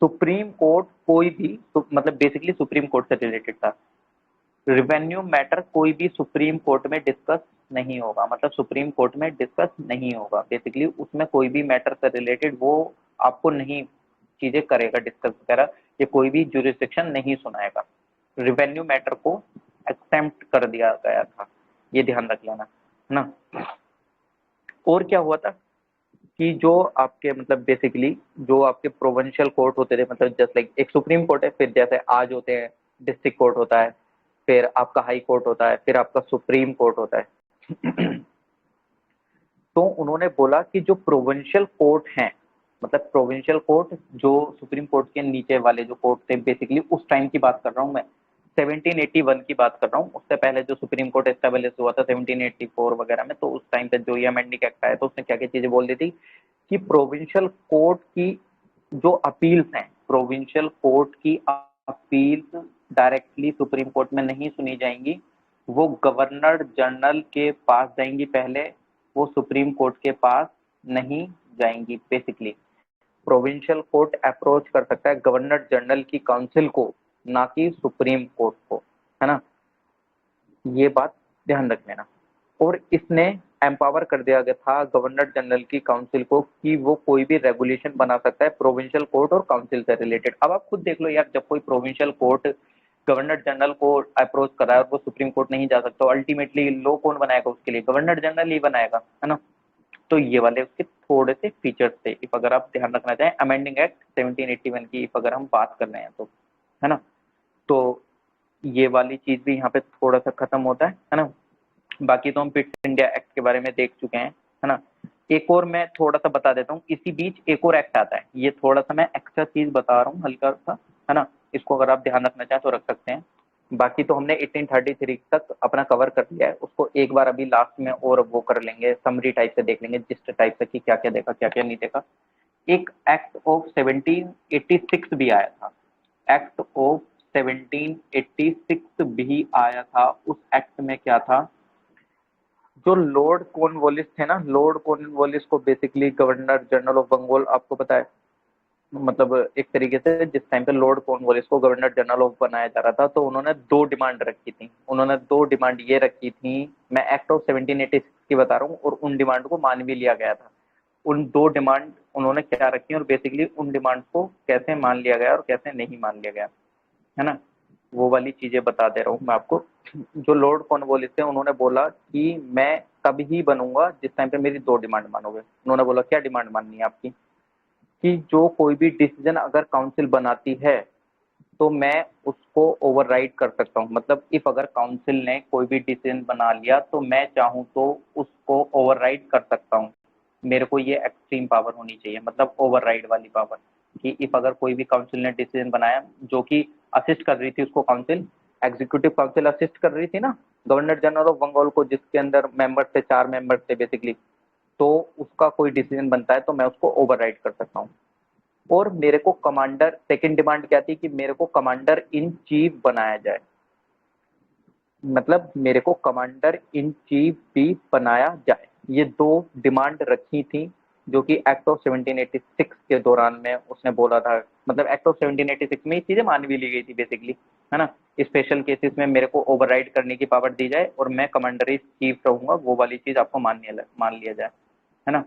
सुप्रीम कोर्ट कोई भी मतलब बेसिकली सुप्रीम कोर्ट से रिलेटेड था, रिवेन्यू मैटर कोई भी सुप्रीम कोर्ट में डिस्कस नहीं होगा, मतलब सुप्रीम कोर्ट में डिस्कस नहीं होगा, बेसिकली उसमें कोई भी मैटर से रिलेटेड वो आपको नहीं चीजें करेगा डिस्कस वगैरह, ये कोई भी जुरिस्डिक्शन नहीं सुनाएगा, रिवेन्यू मैटर को एक्सेप्ट कर दिया गया था, ये ध्यान रख लेना, है ना। और क्या हुआ था कि जो आपके मतलब बेसिकली जो आपके प्रोविंशियल कोर्ट होते थे, मतलब जस्ट लाइक एक सुप्रीम कोर्ट है, फिर जैसे आज होते हैं डिस्ट्रिक्ट कोर्ट होता है, फिर आपका हाई कोर्ट होता है, फिर आपका सुप्रीम कोर्ट होता है। तो उन्होंने बोला कि जो प्रोविंशियल कोर्ट हैं, मतलब प्रोविंशियल कोर्ट जो सुप्रीम कोर्ट के नीचे वाले जो कोर्ट थे, बेसिकली उस टाइम की बात कर रहा हूँ मैं, 1781 की बात कर रहा हूँ, उससे पहले जो सुप्रीम कोर्ट एस्टेब्लिश हुआ था 1784 वगैरह में, तो उस टाइम पे जो ये अमेंडिंग एक्ट आया तो उसने क्या क्या चीजें बोल दी थी कि प्रोविंशियल कोर्ट की जो अपील्स हैं, प्रोविंशियल कोर्ट की अपील्स डायरेक्टली सुप्रीम कोर्ट में नहीं सुनी जाएंगी, वो गवर्नर जनरल के पास जाएंगी पहले, वो सुप्रीम कोर्ट के पास नहीं जाएंगी। बेसिकली प्रोविंशियल कोर्ट अप्रोच कर सकता है गवर्नर जनरल की काउंसिल को, ना कि सुप्रीम कोर्ट को, है ना। ये बात ध्यान रख लेना। और इसने एम्पावर कर दिया गया था गवर्नर जनरल की काउंसिल को कि वो कोई भी रेगुलेशन बना सकता है प्रोविंशियल कोर्ट और काउंसिल से रिलेटेड। अब आप खुद देख लो यार, जब कोई प्रोविंशियल कोर्ट गवर्नर जनरल को अप्रोच कर रहा है और वो सुप्रीम कोर्ट नहीं जा सकता, अल्टीमेटली लॉ कौन बनाएगा उसके लिए, गवर्नर जनरल ही बनाएगा, है ना। तो ये वाले उसके थोड़े से फीचर्स थे, इफ अगर आप ध्यान रखना चाहें अमेंडिंग एक्ट 1781 की इफ अगर हम बात कर रहे हैं तो, है ना। तो ये वाली चीज भी यहाँ पे थोड़ा सा खत्म होता है ना। बाकी तो हम फिट इंडिया एक्ट के बारे में देख चुके हैं, है ना। एक और मैं थोड़ा सा बता देता हूँ, इसी बीच एक और एक्ट आता है, ये थोड़ा सा मैं एक्स्ट्रा चीज बता रहा हूँ हल्का सा, है ना। इसको अगर आप ध्यान रखना चाहें तो रख सकते हैं। बाकी तो हमने 1833 तक अपना कवर कर लिया है, उसको एक बार अभी लास्ट में और वो कर लेंगे, समरी टाइप से देख लेंगे, जिस टाइप से कि क्या क्या देखा क्या क्या नहीं देखा। एक एक्ट ऑफ 1786 भी आया था, एक्ट ऑफ 1786 भी आया था। उस एक्ट में क्या था, जो लॉर्ड कॉर्नवालिस थे ना, लॉर्ड कॉर्नवालिस को basically governor general of Bengal, आपको पता है, मतलब एक तरीके से जिस टाइम पे लॉर्ड कॉर्नवालिस को गवर्नर जनरल ऑफ बनाया जा रहा था, तो उन्होंने दो डिमांड रखी थी, उन्होंने दो डिमांड ये रखी थी, मैं एक्ट ऑफ 1786 की बता रहा हूँ, और उन डिमांड को मान भी लिया गया था। उन दो डिमांड उन्होंने क्या रखी और बेसिकली उन डिमांड को कैसे मान लिया गया और कैसे नहीं मान लिया गया, है ना। वो वाली चीजें बता दे रहा हूँ मैं आपको। जो लॉर्ड कॉर्नवालिस थे उन्होंने बोला कि मैं तब ही बनूंगा जिस टाइम पे मेरी दो डिमांड मानोगे। उन्होंने बोला क्या डिमांड माननी है आपकी, कि जो कोई भी डिसीजन अगर काउंसिल बनाती है तो मैं उसको ओवरराइड कर सकता हूँ, मतलब इफ अगर काउंसिल ने कोई भी डिसीजन बना लिया तो मैं चाहूँ तो उसको ओवरराइड कर सकता हूँ, मेरे को ये एक्सट्रीम पावर होनी चाहिए, मतलब ओवरराइड वाली पावर, कि इफ अगर कोई भी काउंसिल ने डिसीजन बनाया जो कि असिस्ट कर रही थी उसको काउंसिल, एग्जीक्यूटिव काउंसिल असिस्ट कर रही थी ना गवर्नर जनरल ऑफ बंगाल को, जिसके अंदर मेंबर थे 4 मेंबर थे बेसिकली, तो उसका कोई डिसीजन बनता है तो मैं उसको ओवरराइड कर सकता हूँ। और मेरे को कमांडर, सेकंड डिमांड क्या थी कि मेरे को कमांडर इन चीफ बनाया जाए, मतलब मेरे को कमांडर इन चीफ भी बनाया जाए। ये दो डिमांड रखी थी जो कि एक्ट ऑफ 1786 के दौरान में उसने बोला था, मतलब एक्ट ऑफ 1786 में ये चीजें मान भी ली गई थी बेसिकली, है ना। स्पेशल केसेस में मेरे को ओवरराइड करने की पावर दी जाए और मैं कमांडर इन चीफ रहूंगा, वो वाली चीज आपको मान लिया जाए, है ना।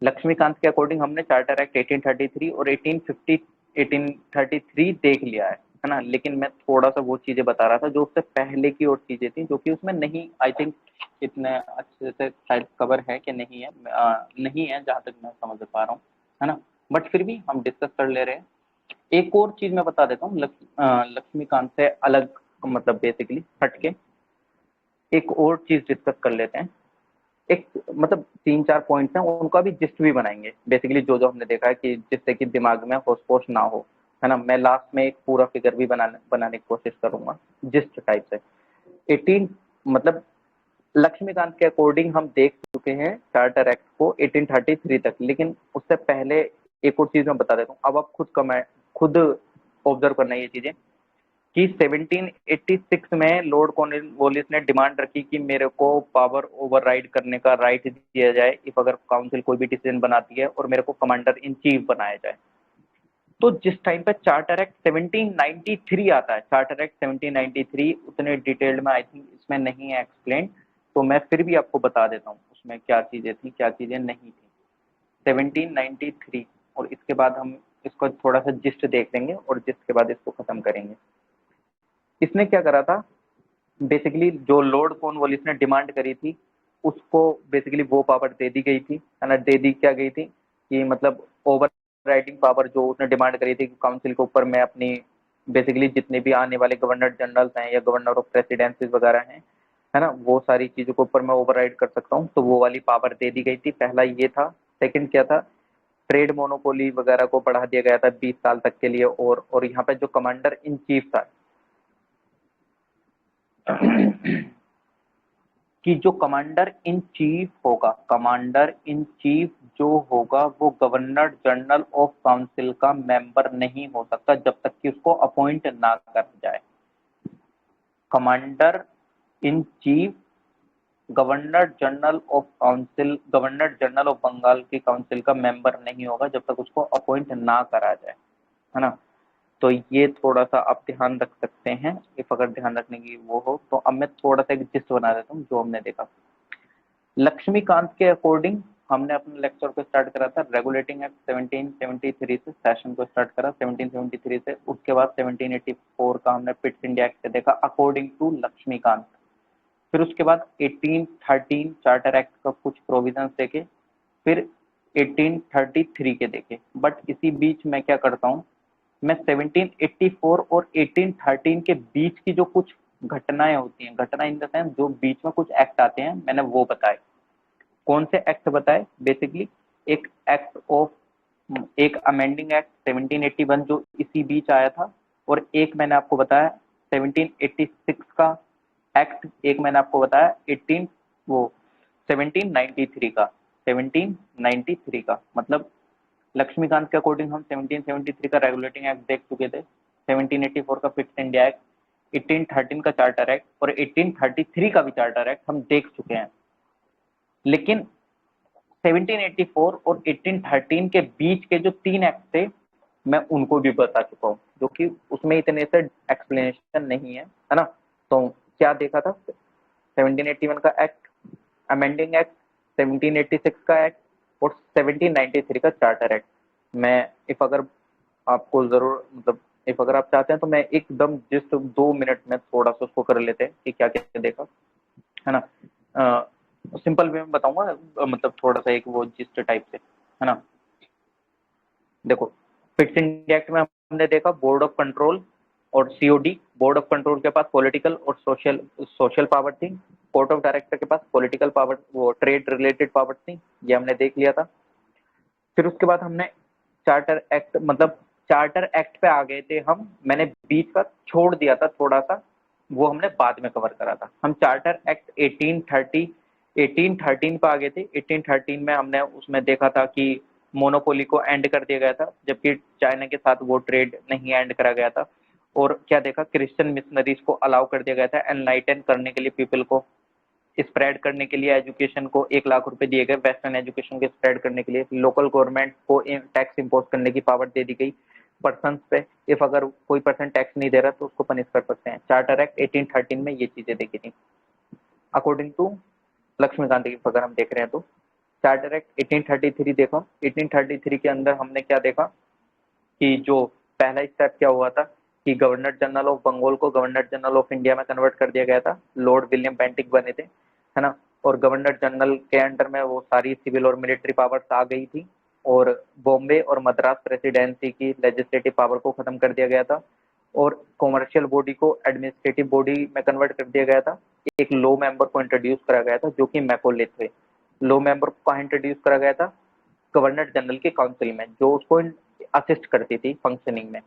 लक्ष्मीकांत के अकॉर्डिंग हमने चार्टर एक्ट 1833 और 1833 देख लिया है ना। लेकिन मैं थोड़ा सा वो चीजें बता रहा था जो उससे पहले की और चीजें थी जो कि उसमें नहीं, आई थिंक इतने अच्छे से शायद कवर है कि नहीं है, नहीं है जहां तक मैं समझ पा रहा हूँ, है ना। बट फिर भी हम डिस्कस कर ले रहे हैं। एक और चीज मैं बता देता हूँ लक्ष्मीकांत से अलग, मतलब बेसिकली हटके एक और चीज डिस्कस कर लेते हैं। एक मतलब 3-4 पॉइंट्स हैं, उनका भी जिस्ट भी बनाएंगे बेसिकली, जो जो हमने देखा है कि जिससे कि दिमाग में होश पोश ना हो, है ना। मैं लास्ट में एक पूरा फिगर भी बनाने की कोशिश करूंगा जिस्ट टाइप से। 18 मतलब लक्ष्मीकांत के अकॉर्डिंग हम देख चुके हैं चार्टर एक्ट को 1833 तक, लेकिन उससे पहले एक और चीज मैं बता देता हूँ। अब आप खुद ऑब्जर्व करना ये चीजें कि 1786 में लॉर्ड कॉर्नवालिस ने डिमांड रखी कि मेरे को पावर ओवरराइड करने का राइट दिया जाए इफ अगर काउंसिल कोई भी डिसीजन बनाती है, और मेरे को कमांडर इन चीफ बनाया जाए। तो जिस टाइम पे चार्टर एक्ट 1793 आता है, चार्टर एक्ट 1793 उतने डिटेल्ड में आई थिंक इसमें नहीं है एक्सप्लेन, तो मैं फिर भी आपको बता देता हूँ उसमें क्या चीजें थी क्या चीजें नहीं थी। 1793, और इसके बाद हम इसको थोड़ा सा जिस्ट देख लेंगे और जिस्ट के बाद इसको खत्म करेंगे। इसने क्या करा था बेसिकली, जो लॉर्ड कॉर्नवालिस ने डिमांड करी थी उसको बेसिकली वो पावर दे दी गई थी, है ना। दे दी क्या गई थी कि मतलब ओवर राइडिंग पावर जो उसने डिमांड करी थी कि काउंसिल के ऊपर मैं अपनी बेसिकली जितने भी आने वाले गवर्नर जनरल्स हैं या गवर्नर ऑफ प्रेसिडेंसीज वगैरह हैं, है ना, वो सारी चीजों के ऊपर मैं ओवर कर सकता हूँ, तो वो वाली पावर दे दी गई थी। पहला ये था। सेकंड क्या था, ट्रेड मोनोपोली वगैरह को बढ़ा दिया गया था 20 साल तक के लिए। और यहाँ पे जो कमांडर इन चीफ था कि जो कमांडर इन चीफ होगा, कमांडर इन चीफ जो होगा वो गवर्नर जनरल ऑफ काउंसिल का मेंबर नहीं हो सकता जब तक कि उसको अपॉइंट ना कर जाए। Commander in chief governor general of council, governor general of Bengal की काउंसिल का मेंबर नहीं होगा जब तक उसको अपॉइंट ना करा जाए, है ना। तो ये थोड़ा सा आप ध्यान रख सकते हैं इफ अगर ध्यान रखने की वो हो तो। अब मैं थोड़ा सा एक जिस्ट बना देता हूँ जो हमने देखा। लक्ष्मीकांत के अकॉर्डिंग हमने अपने लेक्चर को स्टार्ट करा था रेगुलेटिंग एक्ट 1773 से, सेशन को स्टार्ट करा 1773 से। उसके बाद 1784 का हमने पिट्स इंडिया एक्ट से देखा अकॉर्डिंग टू लक्ष्मीकांत। फिर उसके बाद 1813 चार्टर एक्ट का कुछ प्रोविजंस देखे, फिर 1833 के देखे। बट इसी बीच मैं क्या करता हूँ, मैं 1784 और 1813 के बीच की जो कुछ घटनाएं होती हैं, घटना इन द सेंस जो बीच में कुछ एक्ट आते हैं, मैंने वो बताए। कौन से एक्ट बताए बेसिकली, एक एक्ट ऑफ, एक अमेंडिंग एक्ट 1781 जो इसी बीच आया था, और एक मैंने आपको बताया 1786 का एक्ट, एक मैंने आपको बताया 18 वो 1793 का, 1793 का मतलब लक्ष्मीकांत के अकॉर्डिंग हम 1773 का रेगुलेटिंग एक्ट देख चुके थे, 1784 का फिट्स इंडिया एक्ट, 1813 का चार्टर एक्ट और 1833 का भी चार्टर एक्ट हम देख चुके हैं। लेकिन 1784 और 1813 के बीच के जो 3 एक्ट थे मैं उनको भी बता चुका हूँ, जो कि उसमें इतने से एक्सप्लेनेशन नहीं है ना। तो क्या देखा था, 1781 का एक्ट, अमेंडिंग एक्ट, 1786 का एक्ट और 1793 का चार्टर एक्ट। मैं इफ अगर आपको जरूर मतलब इफ अगर आप चाहते हैं तो मैं एकदम जस्ट 2 मिनट में थोड़ा सा उसको कर लेते हैं कि क्या क्या देखा, है ना। सिंपल वे में बताऊंगा, मतलब थोड़ा सा एक वो जिस्ट टाइप से, है ना। देखो, फिट्स इंडिया एक्ट में हमने देखा बोर्ड ऑफ कंट्रोल और सीओडी। बोर्ड ऑफ कंट्रोल के पास पॉलिटिकल और सोशल सोशल पावर थी, कोर्ट ऑफ डायरेक्टर के पास पॉलिटिकल पावर, वो ट्रेड रिलेटेड पावर थी, ये हमने देख लिया था। फिर उसके बाद हमने चार्टर एक्ट, मतलब चार्टर एक्ट पे आ गए थे हम, मैंने बीच का छोड़ दिया था थोड़ा सा, वो हमने बाद में कवर करा था। हम चार्टर एक्ट 1813 पे आ गए थे। 1813 में हमने उसमें देखा था कि मोनोपोली को एंड कर दिया गया था, जबकि चाइना के साथ वो ट्रेड नहीं एंड करा गया था। और क्या देखा, क्रिश्चियन मिशनरीज को अलाउ कर दिया गया था एनलाइटन करने के लिए, पीपल को स्प्रेड करने के लिए, एजुकेशन को 1 लाख रुपए दिए गए वेस्टर्न एजुकेशन के स्प्रेड करने के लिए। लोकल गवर्नमेंट को टैक्स इम्पोज करने की पावर दे दी गई पर्सन पे, इफ अगर कोई पर्सन टैक्स नहीं दे रहा तो उसको पनिश कर सकते हैं। चार्टर एक्ट 1813 में ये चीजें देखी थी अकॉर्डिंग टू लक्ष्मीकांत की। अगर हम देख रहे हैं तो चार्टर एक्ट 1833 देखो, 1833 के अंदर हमने क्या देखा कि जो पहला स्टेप क्या हुआ था कि गवर्नर जनरल ऑफ बंगाल को गवर्नर जनरल ऑफ इंडिया में कन्वर्ट कर दिया गया था। लॉर्ड विलियम बेंटिक बने थे, है ना। और गवर्नर जनरल के अंडर में वो सारी सिविल और मिलिट्री पावर्स आ गई थी, और बॉम्बे और मद्रास प्रेसिडेंसी की लेजिस्लेटिव पावर को खत्म कर दिया गया था, और कॉमर्शियल बॉडी को एडमिनिस्ट्रेटिव बॉडी में कन्वर्ट कर दिया गया था। एक लो मेंबर को इंट्रोड्यूस करा गया था जो कि मैकोले थे। लो मेंबर को कहाँ इंट्रोड्यूस करा गया था, गवर्नर जनरल की काउंसिल में, जो उसको असिस्ट करती थी फंक्शनिंग में।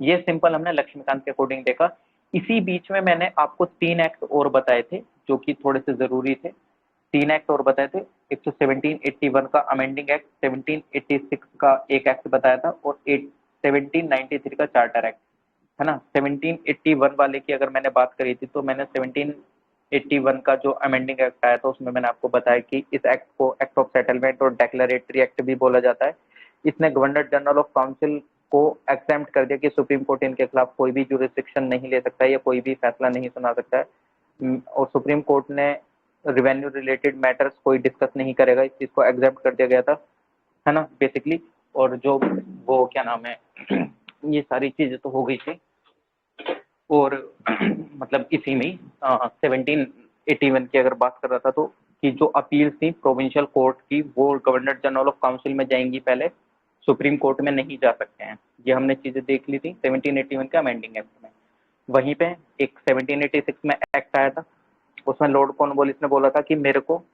ये सिंपल हमने लक्ष्मीकांत के अकॉर्डिंग देखा। इसी बीच में मैंने आपको 3 एक्ट और बताए थे जो कि थोड़े से जरूरी थे। 3 एक्ट और बताए थे, एक तो 1781 का अमेंडिंग एक्ट, 1786 का एक एक्ट बताया था, और 1793 का चार्टर एक्ट, है ना। 1781 वाले की अगर मैंने बात करी थी तो मैंने 1781 का जो अमेंडिंग एक्ट आया था उसमें मैंने आपको बताया कि इस एक्ट को एक्ट ऑफ सेटलमेंट और डेक्लरेटरी एक्ट भी बोला जाता है। इसने गवर्नर जनरल ऑफ काउंसिल को एक्सेम्प्ट कर दिया कि सुप्रीम कोर्ट इनके खिलाफ कोई भी जुरिस्डिक्शन नहीं ले सकता है या कोई भी फैसला नहीं सुना सकता है। और सुप्रीम कोर्ट ने रिवेन्यू रिलेटेड मैटर्स कोई डिस्कस नहीं करेगा, इस चीज को एग्जेप्ट कर दिया गया था, है ना, बेसिकली। और जो वो क्या नाम है ये सारी चीजें तो हो गई थी। और मतलब इसी में 1781 की अगर बात कर रहा था तो कि जो अपील्स थी प्रोविंशियल कोर्ट की वो गवर्नर जनरल ऑफ काउंसिल में जाएंगी, पहले सुप्रीम कोर्ट में नहीं जा सकते हैं। ये हमने चीजें देख ली थी 1781 के अमेंडिंग एक्ट में। वहीं पे एक 1786 में एक्ट आया था, उसमें लॉर्ड कॉर्नवालिस ने बोला था कि मेरे को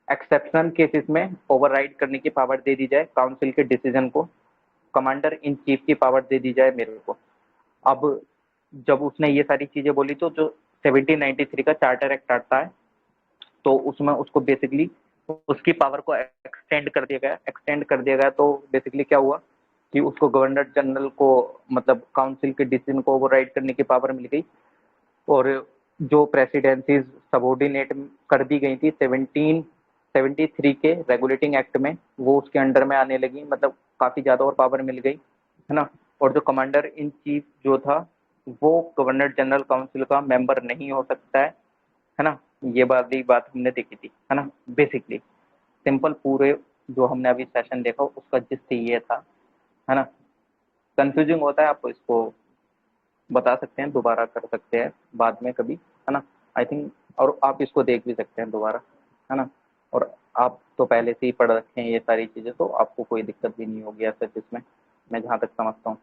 एक्सेप्शनल केसेस में ओवरराइड करने की पावर दे दी जाए, काउंसिल के डिसीजन को कमांडर इन चीफ की पावर दे दी जाए मेरे को। अब जब उसने ये सारी चीजें बोली तो जो 1793 का चार्टर एक्ट आता है तो उसमें उसको बेसिकली उसकी पावर को एक्सटेंड कर दिया गया। एक्सटेंड कर दिया गया तो बेसिकली क्या हुआ कि उसको गवर्नर जनरल को मतलब काउंसिल के डिसीजन को ओवरराइड करने की पावर मिल गई, और जो प्रेसिडेंसीज सबऑर्डिनेट कर दी गई थी 1773 के रेगुलेटिंग एक्ट में, वो उसके अंडर में आने लगी, मतलब काफी ज्यादा और पावर मिल गई, है ना। और जो कमांडर इन चीफ जो था वो गवर्नर जनरल काउंसिल का मेंबर नहीं हो सकता है ना। ये बात हमने देखी थी, है ना। बेसिकली सिंपल पूरे जो हमने अभी सेशन देखा उसका जिस्ट ये था, है ना। कंफ्यूजिंग होता है आपको, इसको बता सकते हैं, दोबारा कर सकते हैं बाद में कभी, है ना, आई थिंक। और आप इसको देख भी सकते हैं दोबारा, है ना। और आप तो पहले से ही पढ़ रखे हैं ये सारी चीज़ें, तो आपको कोई दिक्कत भी नहीं होगी ऐसा, जिसमें मैं जहाँ तक समझता हूँ।